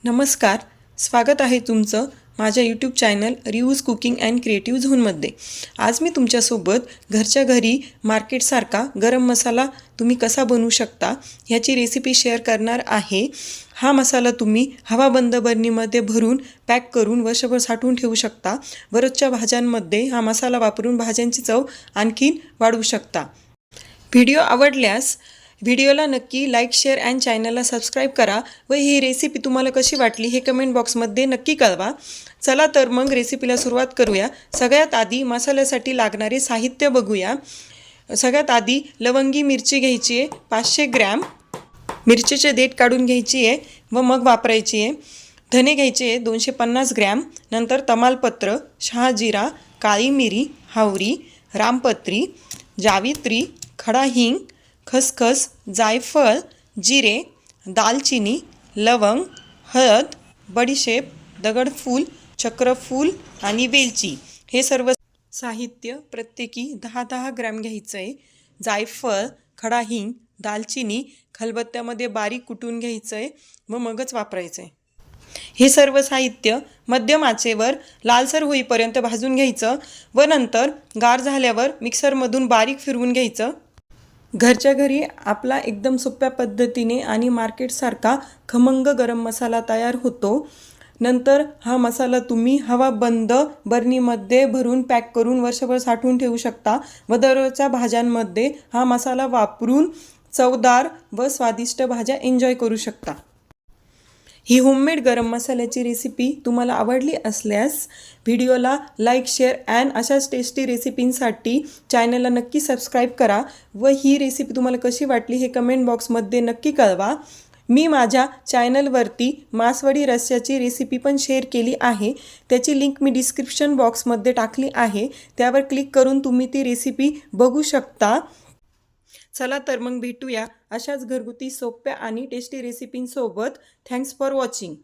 नमस्कार, स्वागत आहे तुमचं माझ्या YouTube channel reviews cooking and creative झोनमध्ये। आज मी तुमच्यासोबत घरच्या घरी मार्केटसारखा गरम मसाला तुम्ही कसा बनवू शकता ह्याची रेसिपी शेअर करणार आहे। हा मसाला तुम्ही हवाबंद बरणीमध्ये भरून पॅक करून वर्षभर साठवून ठेवू शकता। रोजच्या भाज्यांमध्ये हा मसाला वापरून भाज्यांची चव आणखीन वाढवू शकता। व्हिडिओ आवडल्यास व्हिडिओला नक्की लाईक, शेअर अँड चॅनलला सबस्क्राईब करा व ही रेसिपी तुम्हाला कशी वाटली हे कमेंट बॉक्समध्ये नक्की कळवा। चला तर मग रेसिपीला सुरुवात करूया। सगळ्यात आधी मसाल्यासाठी लागणारे साहित्य बघूया। सगळ्यात आधी लवंगी मिरची घ्यायची आहे 500 ग्रॅम, मिरचीचे देठ काढून घ्यायची आहे व मग वापरायची आहे। धने घ्यायचे आहे 250 ग्रॅम, नंतर तमालपत्र, शहाजिरा, काळी मिरी, हावरी, रामपत्री, जावित्री, खडा हिंग, खसखस, जायफळ, जिरे, दालचिनी, लवंग, हळद, बडीशेप, दगडफूल, चक्रफूल आणि वेलची हे सर्व साहित्य प्रत्येकी 10-10 ग्रॅम घ्यायचं आहे। जायफळ, खडा हिंग, दालचिनी खलबत्त्यामध्ये बारीक कुटून घ्यायचं आहे व मगच वापरायचं आहे। हे सर्व साहित्य मध्यम आचेवर लालसर होईपर्यंत भाजून घ्यायचं व नंतर गार झाल्यावर मिक्सरमधून बारीक फिरवून घ्यायचं। घरच्या घरी आपला एकदम सोप्या पद्धतीने आणि मार्केटसारखा खमंग गरम मसाला तयार होतो। नंतर हा मसाला तुम्ही हवाबंद बरणीमध्ये भरून पॅक करून वर्षभर साठवून ठेवू शकता व दररोजच्या भाज्यांमध्ये हा मसाला वापरून चवदार व स्वादिष्ट भाज्या एन्जॉय करू शकता। ही होममेड गरम मसाल्याची रेसिपी तुम्हाला आवडली असल्यास व्हिडिओला लाईक, शेअर अँड अशाच टेस्टी रेसिपींसाठी चॅनलला नक्की सबस्क्राईब करा व ही रेसिपी तुम्हाला कशी वाटली हे कमेंट बॉक्समध्ये नक्की कळवा। मी माझ्या चॅनलवरती मासवडी रस्स्याची रेसिपी पण शेअर केली आहे, त्याची लिंक मी डिस्क्रिप्शन बॉक्समध्ये टाकली आहे, त्यावर क्लिक करून तुम्ही ती रेसिपी बघू शकता। चला तर मग भेटूया अशाच घरगुती सोप्या आणि टेस्टी रेसिपींसोबत। Thanks for watching.